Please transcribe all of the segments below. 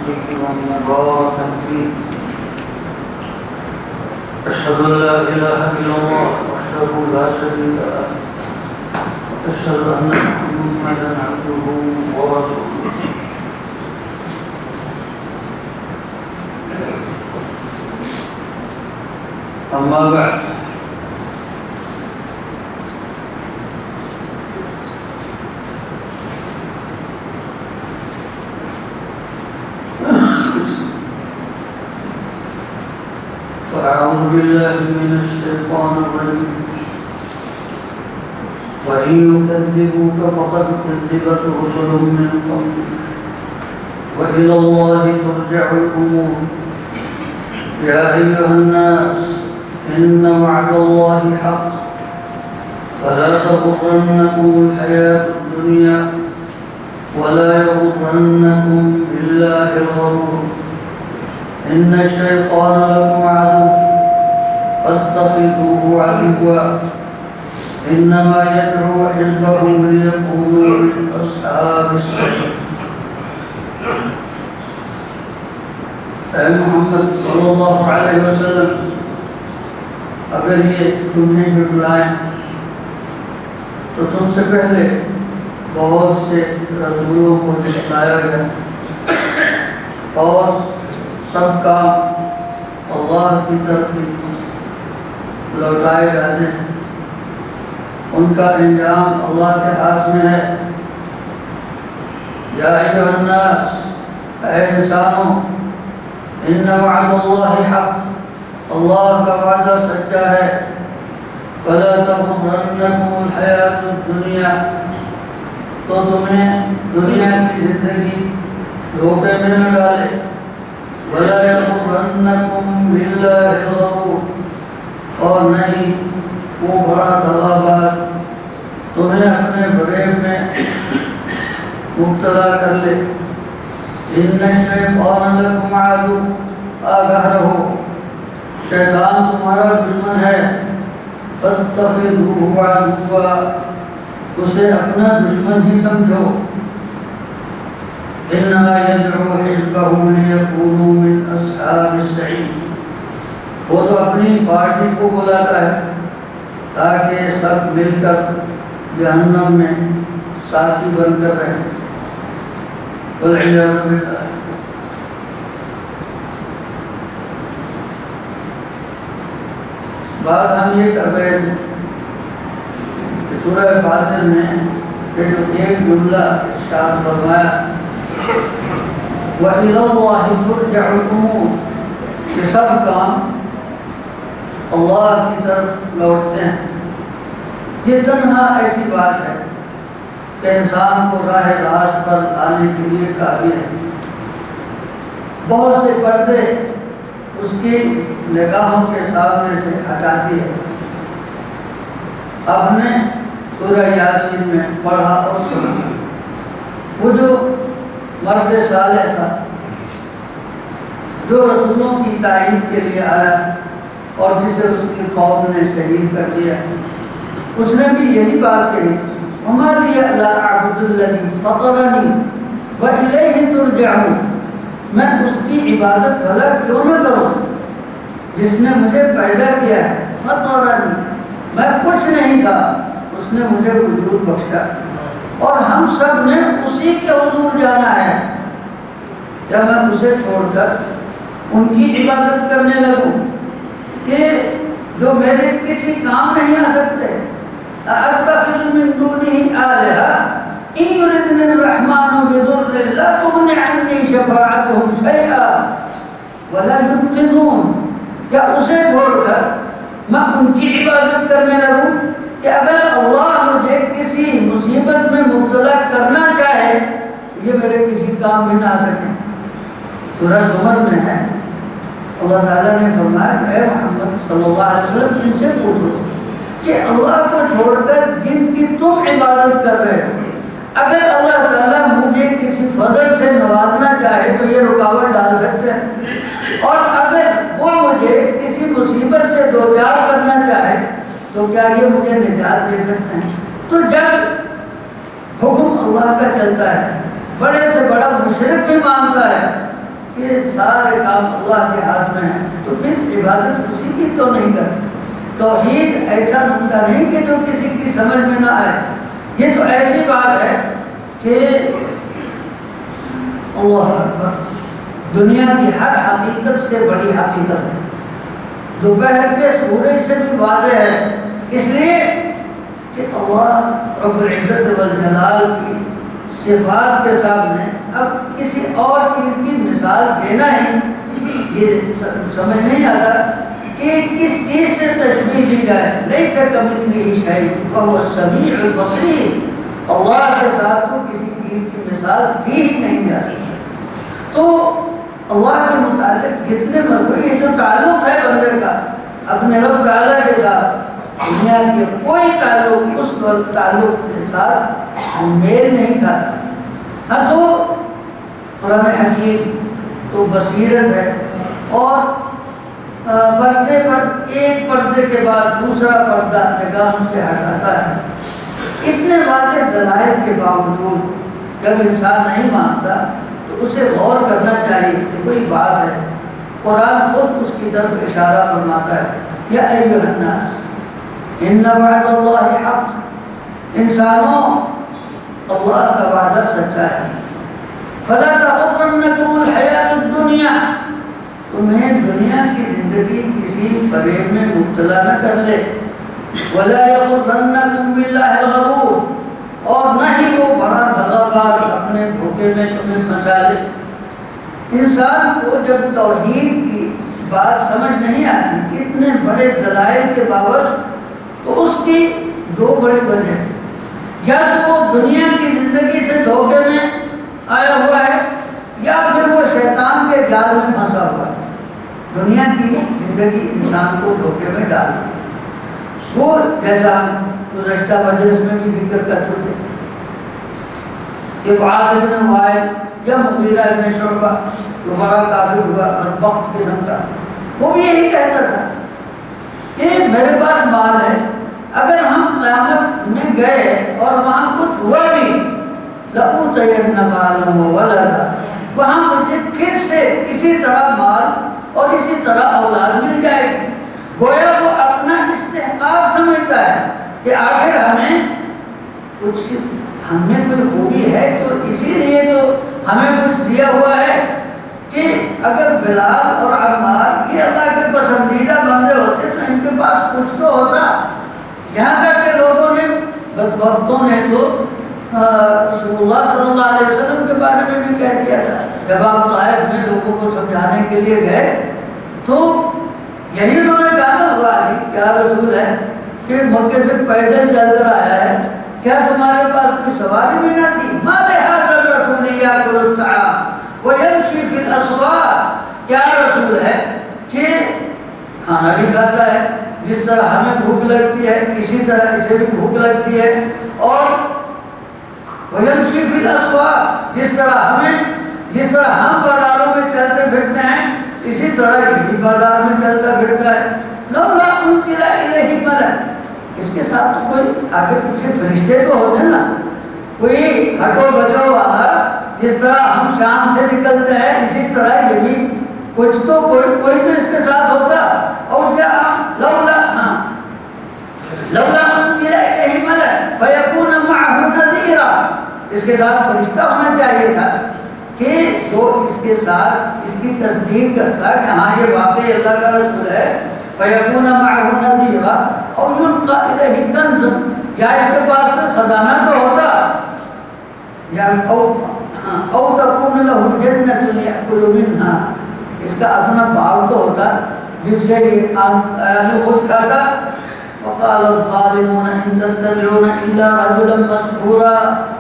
مصدقا مباركا فيه. أشهد أن لا إله إلا الله وحده لا شريك له، وأشهد أن محمدا عبده ورسوله. أما بعد، فأعوذ بالله من الشيطان الرجيم. وإن يكذبوك فقد كذبت رسل من قبلك وإلى الله ترجع الأمور. يا أيها الناس إن وعد الله حق فلا تغرنكم الحياة الدنيا ولا يغرنكم بالله الغرور. إن الشيطان لكم عدو فاتخذوه عدوا إنما يدعو حزبه ليكونوا من أصحاب السعير. اے محمد صلی اللہ علیہ وسلم، اگر یہ تمہیں جھٹلائیں تو تم سے پہلے بہت سے رسولوں کو جھٹلایا گیا، اور سب کام اللہ کی طرف لوٹائے جاتے ہیں، ان کا انجام اللہ کے ہاتھ میں ہے۔ یا ایھا الناس، اے انسانوں، ان وعد اللہ حق، اللہ کا وعدہ سچا ہے۔ فلا تغرنکم الحیاۃ الدنیا، تو تمہیں دنیا کی زندگی دھوکے میں نہ ڈالے۔ ولا یغرنکم باللہ الغرور، اور نہیں وہ بڑا دغاباز تمہیں اپنے فریب میں مبتلا کر لے۔ ان الشیطان لکم عدو، آگاہ رہو، شیطان تمہارا دشمن ہے۔ فاتخذوہ عدوا، اسے اپنا دشمن ہی سمجھو۔ انما يدعو حزبه ليكونوا من اصحاب السعير، وہ تو اپنی پارٹی کو بلاتا ہے تاکہ سب مل کر جہنم میں ساتھی بن کر رہیں۔ والعیاذ باللہ۔ بات ہم یہ کر رہے تھے کہ سورہ فاطر میں کہ جو ایک جملہ ارشاد فرمایا وَإِلَى اللَّهِ تُرْجَعُ الْأُمُورُ، کہ سب کام اللہ کی طرف لوٹتے ہیں۔ یہ تنہا ایسی بات ہے کہ انسان کو راہ راست پر لانے کے لیے کافی ہے۔ بہت سے پردے اس کی نگاہوں کے سامنے سے ہٹاتی ہے۔ آپ نے سورہ یاسین میں پڑھا اور سنا، وہ جو مرد صالح تھا جو رسولوں کی تائید کے لیے آیا اور جسے اس کی قوم نے شہید کر دیا، اس نے بھی یہی بات کہی تھی، وَمَا لِيَ لَا أَعْبُدُ الَّذِي فَطَرَنِي وَإِلَيْهِ تُرْجَعُونَ، میں اس کی عبادت بھلا کیوں نہ کروں جس نے مجھے پیدا کیا ہے۔ فَطَرَنِي، میں کچھ نہیں تھا، اس نے مجھے وجود بخشا، اور ہم سب نے اسی کے حضور جانا ہے۔ جب میں اسے چھوڑ کر ان کی عبادت کرنے لگوں کہ جو میرے کسی کام نہیں آ سکتے، أَأَتَّخِذُ مِن دُونِهِ آلِهَةً إِن يُرِدْنِ الرَّحْمَنُ بِضُرٍّ لَّا تُغْنِ عَنِّي شَفَاعَتُهُمْ شَيْئًا وَلَا يُنقِذُونَ، کیا اسے چھوڑ کر میں ان کی عبادت کرنے لگوں کہ اگر اللہ مجھے کسی مصیبت میں مبتلا کرنا چاہے تو یہ میرے کسی کام میں نہ آ سکے۔ سورہ زمر میں ہے، اللہ تعالیٰ نے فرمایا کہ اے محمد صلی اللہ علیہ وسلم ان سے پوچھو کہ اللہ کو چھوڑ کر جن کی تم عبادت کر رہے ہو، اگر اللہ تعالیٰ مجھے کسی فضل سے نوازنا چاہے تو یہ رکاوٹ ڈال سکتے ہیں، اور اگر وہ مجھے کسی مصیبت سے دوچار کرنا چاہے تو کیا یہ مجھے نجات دے سکتے ہیں؟ تو جب حکم اللہ کا چلتا ہے، بڑے سے بڑا مشرک بھی مانتا ہے کہ سارے کام اللہ کے ہاتھ میں ہیں، تو پھر عبادت اسی کی تو نہیں کرتے۔ توحید ایسا نقطہ نہیں کہ جو کسی کی سمجھ میں نہ آئے، یہ تو ایسی بات ہے کہ اللہ اکبر، دنیا کی ہر حقیقت سے بڑی حقیقت ہے، دوپہر کے سورج سے بھی واضح ہے، اس لیے کہ اللہ رب العزت والجلال کی صفات کے سامنے اب کسی اور چیز کی مثال دینا ہی یہ سمجھ نہیں آتا کہ کس چیز سے تشبیہ دی جائے۔ لیس کمثلہ شیء وہو السمیع البصیر، اللہ کے ساتھ تو کسی چیز کی مثال دی ہی نہیں جا سکتی۔ تو اللہ کے متعلق جتنے مرتبہ یہ جو تعلق ہے بندے کا اپنے رب تعالیٰ کے ساتھ، دنیا کے کوئی تعلق اس وقت تعلق کے ساتھ میل نہیں کھاتا۔ ہاں تو قرآن حکیم تو بصیرت ہے، اور پردے پر ایک پردے کے بعد دوسرا پردہ نگاہ سے ہٹاتا ہے۔ اتنے واضح دلائل کے باوجود جب انسان نہیں مانتا تو اسے غور کرنا چاہیے کہ کوئی بات ہے۔ قرآن خود اس کی طرف اشارہ فرماتا ہے، یا ایھا الناس ان وعد اللہ حق، انسانوں اللہ کا وعدہ سچا ہے۔ فلا تغرنکم الحیات الدنیا، تمہیں دنیا کی زندگی کسی فریب میں مبتلا نہ کر لے۔ ولا یغرنکم باللہ الغرور، اور نہ ہی وہ بڑا دغا باز اپنے دھوکے میں تمہیں پھنسا لے۔ انسان کو جب توحید کی بات سمجھ نہیں آتی اتنے بڑے دلائل کے باوجود، تو اس کی دو بڑی وجہ ہیں، یا تو وہ دنیا کی زندگی سے دھوکے میں آیا ہوا ہے، یا پھر وہ شیطان کے جال میں پھنسا ہوا ہے۔ دنیا کی زندگی انسان کو دھوکے میں ڈالتی ہے، وہ جیسا گزشتہ مجلس میں بھی ذکر کر چکے کہ معاذ بن وائل یا مغیرہ بن شعبہ جو بڑا کافر ہوا بدبخت قسم کا، وہ بھی یہی کہتا تھا کہ میرے پاس مال ہے، اگر ہم قیامت میں گئے اور وہاں کچھ ہوا بھی لَأُوتَيَنَّ مَالًا وَوَلَدًا، وہاں مجھے پھر سے اسی طرح مال اور اسی طرح اولاد مل جائے گی۔ گویا وہ اپنا استحقاق سمجھتا ہے کہ آخر ہمیں کچھ، ہم میں کوئی خوبی ہے تو اسی لیے تو ہمیں کچھ دیا ہوا ہے، کہ اگر بلال اور عمار یہ اللہ کے پسندیدہ بندے ہوتے تو ان کے پاس کچھ تو ہوتا۔ یہاں تک کہ لوگوں نے، بدبختوں نے تو رسول اللہ صلی اللہ علیہ وسلم کے بارے میں بھی کہہ دیا تھا، جب آپ طائف میں لوگوں کو سمجھانے کے لیے گئے تو یہی انہوں نے کہا ہوا علی کیا رسول ہے کہ مکے سے پیدل چل کر آیا ہے، کیا تمہارے پاس کوئی سواری بھی نہ تھی؟ ما لہذا الرسول یاکل الطعام ویمشی فی الاسواق، کیا رسول ہے کہ کھانا بھی کھاتا ہے، جس طرح ہمیں بھوک لگتی ہے اسی طرح اسے بھی بھوک لگتی ہے، اور ویمشی فی الاسواق، جس طرح ہم بازاروں میں چلتے پھرتے ہیں اسی طرح یہ بھی بازار میں چلتا پھرتا ہے۔ لولا انزل الیہ ملک، اس کے ساتھ تو کوئی آگے پیچھے فرشتے تو ہوتے نا، کوئی ہٹو بچو والا، جس طرح ہم شام سے نکلتے ہیں اسی طرح یہ بھی کچھ تو کوئی تو اس کے ساتھ ہوتا۔ اور کیا لولا انزل الیہ ملک فیکون معہ نذیرا، اس کے ساتھ فرشتہ ہونا چاہیے تھا کہ جو اس کے ساتھ اس کی تصدیق کرتا کہ ہاں یہ واقعی اللہ کا رسول ہے۔ فیکون معہ نذیرا او یلقى الیہ کنز، یا اس کے پاس کوئی خزانہ تو ہوتا، یا او تکون لہ جنۃ یأکل منہا، اس کا اپنا باغ تو ہوتا جس سے یہ خود کھاتا۔ وقال الظالمون ان تتبعون الا رجلا مسحورا،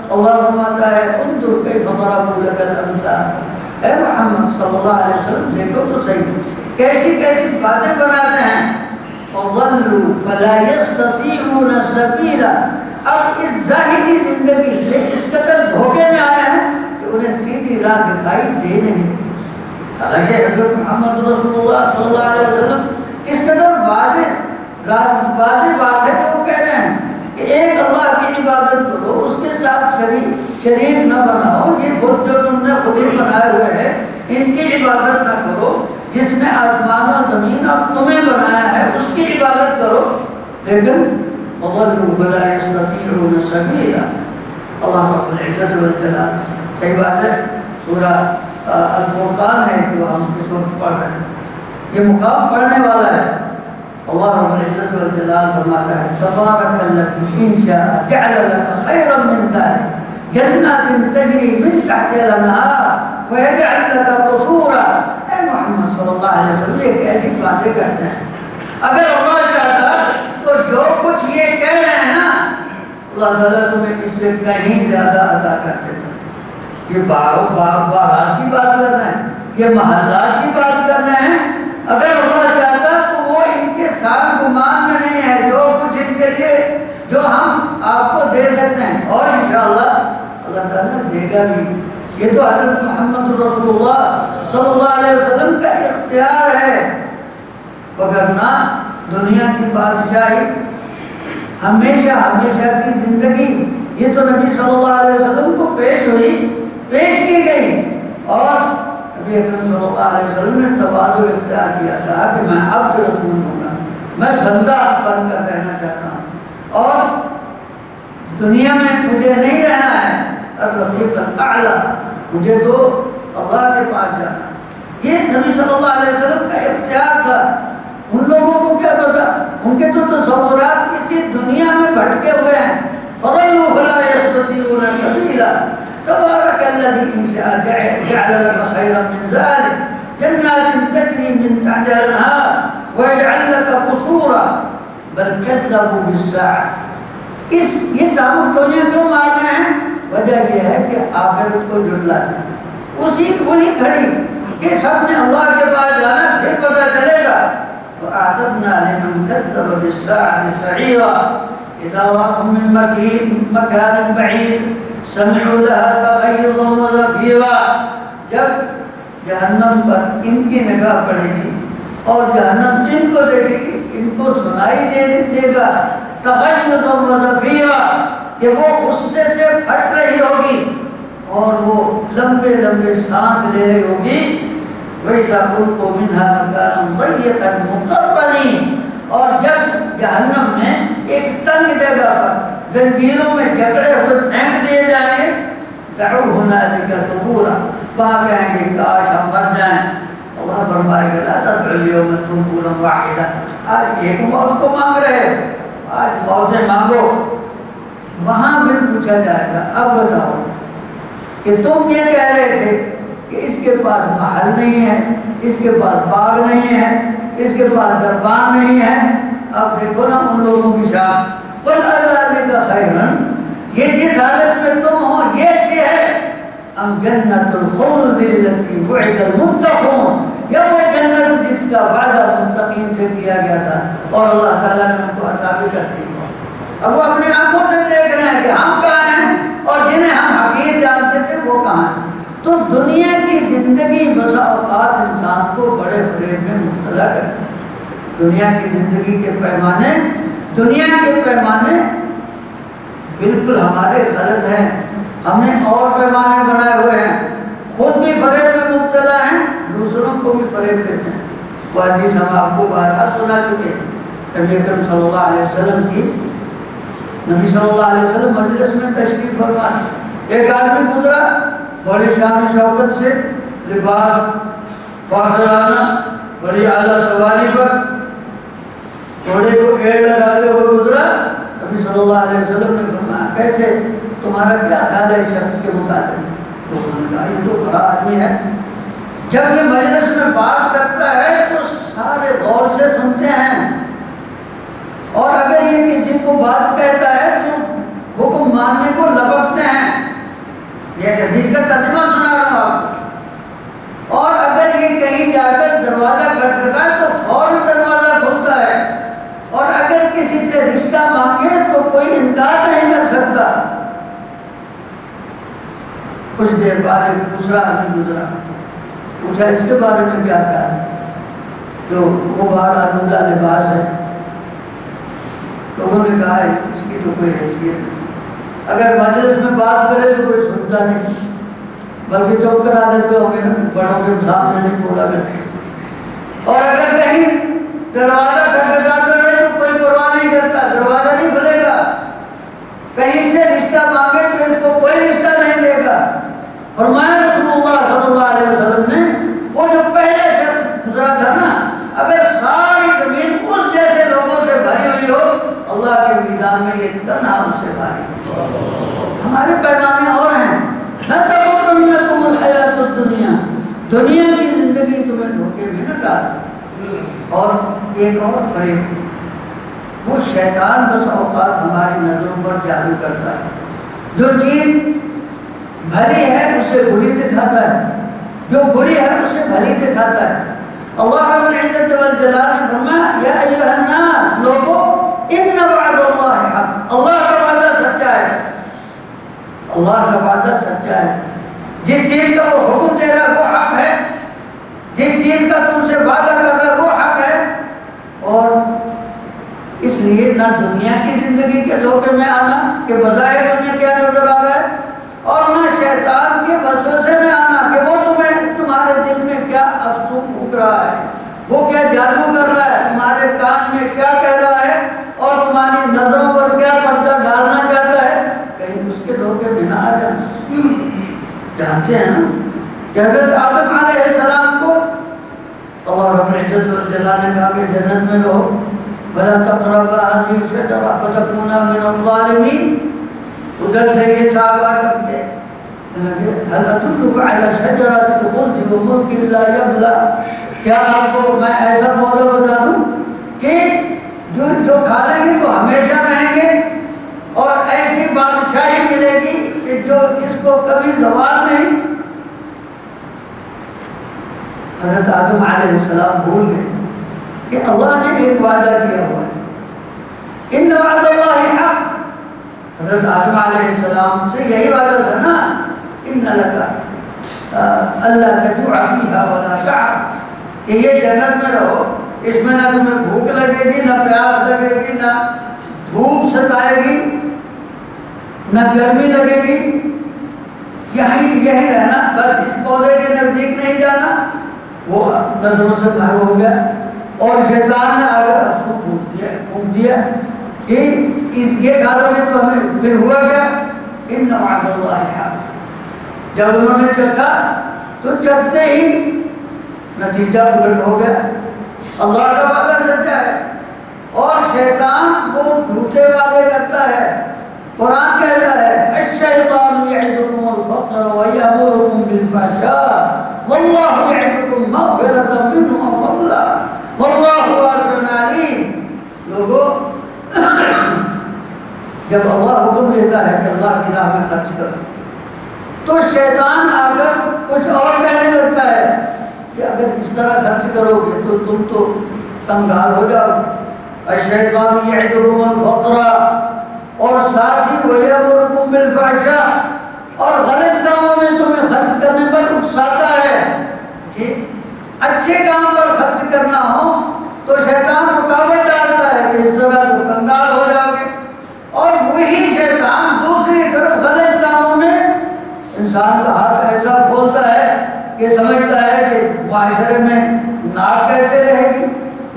اللہ فرماتا ہے انظر کیف ضربوا لك الامثال، اے محمد صلی اللہ علیہ وسلم دیکھو تو صحیح کیسی کیسی باتیں بناتے ہیں۔ فضلوا فلا يستطيعون سبيلا، اب اس ظاہری زندگی سے اس قدر دھوکے میں آئے ہیں کہ انہیں سیدھی راہ دکھائی دے نہیں۔ حالانکہ حضرت محمد رسول اللہ صلی اللہ علیہ وسلم کس قدر واضح بات ہے کہ وہ کہہ رہے ہیں کہ ایک اللہ کی عبادت کرو، اس کے ساتھ شریک نہ بناؤ، یہ بت جو تم نے خود ہی بنائے ہوئے ہیں ان کی عبادت نہ کرو، جس نے آسمان و زمین اور تمہیں بنایا ہے اس کی عبادت کرو، لیکن فَضَلُّوا فَلَا يَسْتَطِيعُونَ سَبِيلًا۔ اللہ رب العزت والجلال، صحیح بات ہے، سورہ الفرقان ہے جو ہم اس وقت پڑھ رہے ہیں، یہ مقام پڑھنے والا ہے۔ اللہ رب العزت والجلال فرماتا ہے تبارک الذی ان شاء جعل لك خیرا من ذلک جنات تجری من تحتها الانہار ویجعل لك قصورا۔ اے محمد صلی اللہ علیہ وسلم یہ کیسی باتیں کرتے ہیں؟ اگر اللہ چاہتا تو جو کچھ یہ کہہ رہے ہیں نا، اللہ تعالیٰ تمہیں اس سے کہیں زیادہ عطا کر دیتا۔ یہ باغات کی بات کر رہے ہیں، یہ محلات کی بات کر رہے ہیں۔ اگر اللہ چاہتا تو وہ ان کے ساتھ گمان میں نہیں ہے، جو کچھ ان کے لیے جو ہم آپ کو دے سکتے ہیں، اور انشاءاللہ اللہ تعالیٰ دے گا بھی۔ یہ تو حضرت محمد رسول اللہ صلی اللہ علیہ وسلم کا اختیار ہے، وگرنہ دنیا کی بادشاہی ہمیشہ ہمیشہ کی زندگی یہ تو نبی صلی اللہ علیہ وسلم کو پیش کی گئی، اور نبی اکرم صلی اللہ علیہ وسلم نے تواضع اختیار کیا تھا کہ میں عبد رسول ہوں گا، میں بندہ بن کر رہنا چاہتا ہوں، اور دنیا میں مجھے نہیں رہنا ہے الرفیق الاعلیٰ، مجھے تو اللہ کے پاس جانا۔ یہ نبی صلی اللہ علیہ وسلم کا اختیار تھا۔ ان لوگوں کو کیا پتا، ان کے تو تصورات اسی دنیا میں بھٹکے ہوئے ہیں۔ فَضَلُّوا فَلَا يَسْتَطِيعُونَ سَبِيلًا تبارک الذی ان شاء جعل لك خیرا من ذلک جنات تجری من تحتها الانہار ویجعل لك قصورا بل کذبوا بالساعة۔ یہ دامن ٹولیاں کیوں مار رہے ہیں؟ وجہ یہ ہے کہ آخرت کو جھٹلاتے ہیں، وہی گھڑی کہ سب نے اللہ کے پاس جانا، پھر پتہ چلے گا۔ وَأَعْتَدْنَا لِمَنْ كَذَّبَ بِالسَّاعَةِ سَعِيرًا إِذَا رَأَوْا مِن مَّكَانٍ بَعِيدٍ سَمِعُوا لَهَا تَغَيُّظًا وَزَفِيرًا۔ جب جہنم پر ان کی نگاہ پڑے گی اور جہنم ان کو دیکھے گی، ان کو سنائی دے گا تغیظا وزفیرا، کہ وہ غصے سے پھٹ رہی ہوگی اور وہ لمبے لمبے سانس لے رہی ہوگی۔ وَإِذَا قُلْتُ مِنْهَا مَكَانًا ضَيِّقًا مُقَرَّنِينَ، اور جب جہنم میں ایک تنگ جگہ پر زنجیروں میں جکڑے ہوئے پھینک دیے جائیں گے، دعوا هنالك ثبورا، وہاں کہیں گے کاش ہم مر جائیں۔ اللہ فرمائے گا لا تدعوا اليوم ثبورا واحدا، آج ایک موت کو مانگ رہے ہو، آج موتیں مانگو۔ وہاں بھی پوچھا جائے گا اب بتاؤ کہ تم یہ کہہ رہے تھے کہ اس کے پاس محل نہیں ہے، اس کے پاس باغ نہیں ہے، اس کے پاس دربار نہیں ہے، اب دیکھو نا ان لوگوں کی شان۔ قل اذالک خیرا، یہ جس حالت میں تم ہو یہ اچھی ہے، ام جنت الخلد التي وعد المتقون، یا وہ جنت جس کا وعدہ متقین سے کیا گیا تھا اور اللہ تعالیٰ نے ان کو عطا بھی کر دی۔ اب وہ اپنی آنکھوں سے دیکھ رہے ہیں کہ ہم کہاں ہیں اور جنہیں ہم حقیر جانتے تھے وہ کہاں ہیں۔ تو دنیا کی زندگی بسا اوقات انسان کو بڑے فریب میں مبتلا کرتی ہے۔ دنیا کی زندگی کے پیمانے، دنیا کے پیمانے بالکل ہمارے غلط ہیں، ہم نے اور پیمانے بنائے ہوئے ہیں، خود بھی فریب میں مبتلا ہیں، دوسروں کو بھی فریب دیتے ہیں۔ وہ حدیث ہم آپ کو بارہا سنا چکے ہیں، نبی اکرم صلی اللہ علیہ وسلم کی، نبی صلی اللہ علیہ وسلم مجلس میں تشریف فرما تھے، ایک آدمی گزرا بڑی شان و شوکت سے، لباس فاخرانہ، بڑی اعلیٰ سواری پر گھوڑے کو ایڑ لگاتے ہوئے گزرا۔ نبی صلی اللہ علیہ وسلم نے فرمایا کیسے، تمہارا کیا خیال ہے اس شخص کے متعلق؟ لوگوں نے کہا یہ تو بڑا آدمی ہے، جب یہ مجلس میں بات کرتا ہے تو سارے غور سے سنتے ہیں، اور اگر یہ کسی کو بات کہتا ہے تو حکم ماننے کو لپکتے ہیں۔ یہ حدیث کا ترجمہ سنا رہا ہوں آپ کو۔ اور اگر یہ کہیں جا کر دروازہ کھٹکھٹائے تو فوراً دروازہ کھلتا ہے، اور اگر کسی سے رشتہ مانگے تو کوئی انکار نہیں کر سکتا۔ کچھ دیر بعد ایک دوسرا آدمی گزرا، پوچھا اس کے بارے میں کیا کہا ہے، جو غبار آلودہ لباس ہے۔ لوگوں نے کہا اس کی تو کوئی حیثیت نہیں، اگر مجلس میں بات کرے تو کوئی سنتا نہیں، بلکہ چپ کرا دیتے ہوں گے، بڑوں کے سامنے نہیں بولا کرتے۔ اور اگر کہیں دروازہ کھٹکھٹاتا رہے تو کوئی پرواہ نہیں کرتا، دروازہ نہیں کھلے گا۔ کہیں سے رشتہ مانگے تو اس کو کوئی رشتہ نہیں دے گا۔ فرمایا رسول اللہ صلی اللہ علیہ وسلم نے، وہ جو پہلے شخص گزرا تھا نا، اگر ساری زمین اس جیسے لوگوں سے بھری ہوئی ہو، اللہ کے میدان میں یہ تنہا اس سے بھاری۔ ہمارے پیمانے اور ہیں، نہ تغرنکم الحیات الدنیا، دنیا کی زندگی تمہیں دھوکے میں نہ ڈالے۔ اور ایک اور فریب، وہ شیطان بس اوقات ہماری نظروں پر جادو کرتا ہے، جو چیز بھلی ہے اسے بری دکھاتا ہے، جو بری ہے اسے بھلی دکھاتا ہے۔ اللہ رب العزت والجلال نے فرمایا یا ایھا الناس، لوگو ان وعد اللہ حق، اللہ کا وعدہ سچا ہے، اللہ کا وعدہ سچا ہے۔ جس چیز کا وہ حکم دے رہا ہے وہ حق ہے، جس چیز کا تم سے وعدہ کر رہا ہے وہ حق ہے۔ اور اس لیے نہ دنیا کی زندگی کے دھوکے میں آنا کہ بظاہر تمہیں کیا نظر آ رہا ہے، اور نہ شیطان کے وسوسے میں آنا کہ وہ تمہارے دل میں کیا افسوس پھونک رہا ہے، وہ کیا جادو کر رہا ہے، تمہارے کان میں کیا کہہ رہا ہے، اور تمہاری نظروں پر کیا پردہ ڈالنا چاہتا ہے، کہیں اس کے دھوکے میں نہ آ جانا۔ جانتے ہیں نا کہ حضرت آدم علیہ السلام کو اللہ رب العزت والجلال نے کہا کہ جنت میں رہو، وَلَا تَقْرَبَا هَذِهِ الشَّجَرَةَ فَتَكُونَا مِنَ الظَّالِمِينَ۔ ادھر سے یہ صحابہ کرتے هَلْ أَدُلُّكَ عَلَى شَجَرَةِ الْخُلْدِ وَمُلْكٍ لَا يَبْلَى، کیا آپ کو میں ایسا پودا بتا دوں کہ جو کھا لیں گے تو ہمیشہ رہیں گے، اور ایسی بادشاہی ملے گی کہ جو اس کو کبھی زوال نہیں۔ حضرت آدم علیہ السلام بھول گئے کہ اللہ نے ایک وعدہ کیا ہوا ہے، ان وعد اللہ حق۔ حضرت آدم علیہ السلام سے یہی وعدہ تھا نا، ان لک الا تجوع فیھا ولا تعر، کہ یہ جنت میں رہو، اس میں نہ تمہیں بھوک لگے گی، نہ پیاس لگے گی، نہ دھوپ ستائے گی، نہ گرمی لگے گی، یہی رہنا، بس اس پودے کے نزدیک نہیں جانا۔ وہ نظروں سے باہر ہو گیا، اور شیطان نے اگر افسوس پھونک دیا کہ یہ کھالو گے تو ہمیں پھر ہوا کیا، ان وعد اللہ حق۔ جب انہوں نے چکھا تو چکھتے ہی نتیجہ الٹ ہو گیا۔ اللہ کا وعدہ سچا ہے، اور شیطان وہ جھوٹے وعدے کرتا ہے۔ قرآن کہتا ہے الشیطان یعدکم الفقر ویأمرکم بالفحشاء واللہ یعدکم مغفرۃ منہ وفضلا واللہ واسع علیم۔ لوگوں، جب اللہ حکم دیتا ہے کہ اللہ کی راہ میں خرچ کرو تو شیطان آ کر کچھ اور کہنے لگتا ہے کہ اگر اس طرح خرچ کرو گے تو تم تو کنگال ہو جاؤ گے۔ الشیطان یعدکم الفقر، اور ساتھ ہی ویأمرکم بالفحشاء، اور غلط کاموں میں تمہیں خرچ کرنے پر اکساتا ہے کہ اچھے کام پر خرچ کرنا ہو تو شیطان رکاوٹ ڈالتا ہے کہ اس طرح تو کنگال ہو جاؤ گے، اور وہی شیطان دوسری طرف غلط کاموں میں انسان کا ہاتھ ایسا کھولتا ہے کہ سمجھتا ہے کہ معاشرے میں ناک کیسے رہے گی،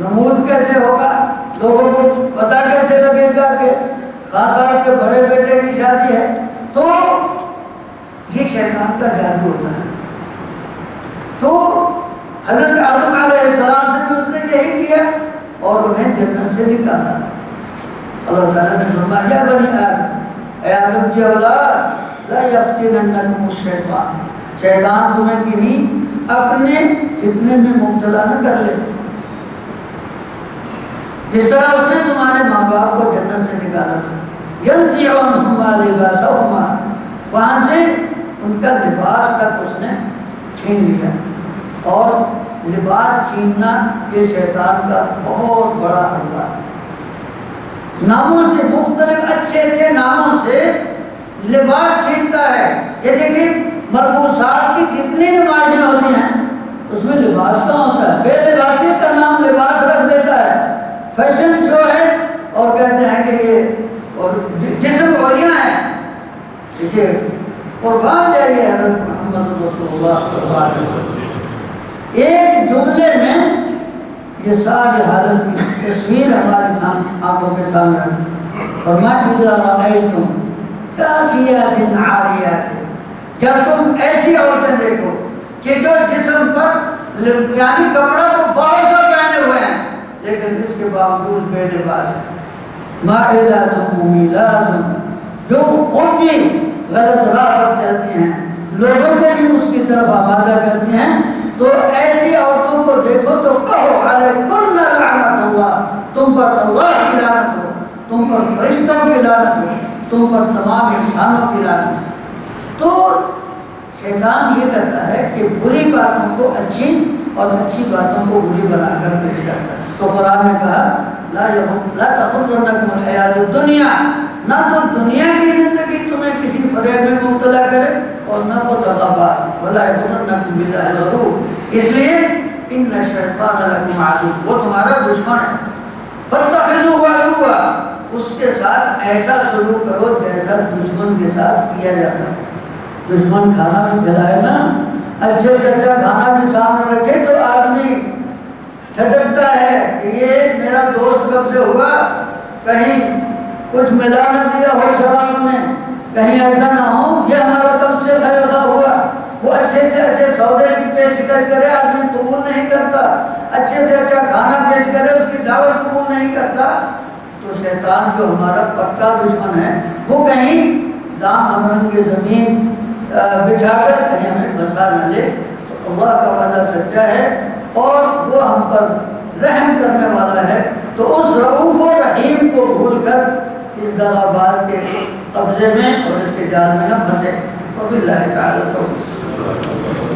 نمود کیسے ہوگا، لوگوں کو پتہ کیسے لگے گا کہ خان صاحب کے بڑے بیٹے کی شادی ہے۔ تو یہ شیطان کا جادو ہوتا ہے۔ تو حضرت آدم علیہ السلام سے بھی اس نے یہی کیا اور انہیں جنت سے نکالا۔ اللہ تعالیٰ نے فرمایا یا بنی آدم، اے آدم کی اولاد، لا یفتننکم الشیطان، شیطان تمہیں کہیں اپنے فتنے میں مبتلا نہ کر لے، جس طرح اس نے تمہارے ماں باپ کو جنت سے نکالا تھا۔ ينزع عنہما لباسہما، وہاں سے ان کا لباس تک اس نے چھین لیا۔ اور لباس چھیننا یہ شیطان کا بہت بڑا حملہ ہے۔ ناموں سے، مختلف اچھے اچھے ناموں سے لباس چھینتا ہے۔ یہ دیکھیں ملبوسات کی جتنی نمائشیں ہوتی ہیں اس میں لباس کہاں ہوتا ہے؟ بے لباسی کا نام لباس رکھ دیتا ہے۔ فیشن شو ہے اور کہتے ہیں کہ یہ اور جسم اوریاں ہیں۔ دیکھیے قربان جائیے حضرت محمد ایک جملے میں یہ ساری حالت کی تصویر ہماری آنکھوں کے سامنے ہے۔ فرمایا اذا رأیتم کاسیات عاریات، جب تم ایسی عورتیں دیکھو کہ جو جسم پر یعنی کپڑا تو بہت سا پہنے ہوئے ہیں لیکن اس کے باوجود بے لباس ہے، مائلات ممیلات، جو خود بھی غلط راہ پر چلتی ہیں، لوگوں کو بھی اس کی طرف آمادہ کرتی ہیں، تو ایسی عورتوں کو دیکھو تو کہو علیکن لعنت اللہ، تم پر اللہ کی لعنت ہو، تم پر فرشتوں کی لعنت ہو، تم پر تمام انسانوں کی لعنت ہو۔ تو شیطان یہ کرتا ہے کہ بری باتوں کو اچھی اور اچھی باتوں کو بری بنا کر پیش کرتا ہے۔ تو قرآن نے کہا لا تغرنکم الحیات الدنیا، نہ تو دنیا کی زندگی تمہیں کسی فریب میں مبتلا کرے اور نہ وہ تغابات، ولا یغرنکم باللہ الغرور، اس لیے ان الشیطان لکم عدو، وہ تمہارا دشمن ہے، فاتخذوہ عدوا، اس کے ساتھ ایسا سلوک کرو جیسا دشمن کے ساتھ کیا جاتا ہے۔ دشمن کھانا بھی کھلائے نا، اچھے سے اچھا کھانا بھی سامنے رکھے تو آدمی ٹھٹکتا ہے کہ یہ میرا دوست کب سے ہوا، کہیں کچھ ملا نہ دیا ہو شراب میں، کہیں ایسا نہ ہو یہ ہمارا کب سے خیرہ ہوا۔ وہ اچھے سے اچھے سودے کی پیشکش کرے، آدمی قبول نہیں کرتا، اچھے سے اچھا کھانا پیش کرے، اس کی دعوت قبول نہیں کرتا۔ تو شیطان جو ہمارا پکا دشمن ہے وہ کہیں دام ہمرنگ کی زمین بچھا کر کہیں ہمیں پھنسا نہ لے۔ تو اللہ کا وعدہ سچا ہے اور وہ ہم پر رحم کرنے والا ہے، تو اس رؤوف و رحیم کو بھول کر اس دغابار کے قبضے میں اور اس کے جال میں نہ پھنسے۔ وباللہ تعالی توفیق۔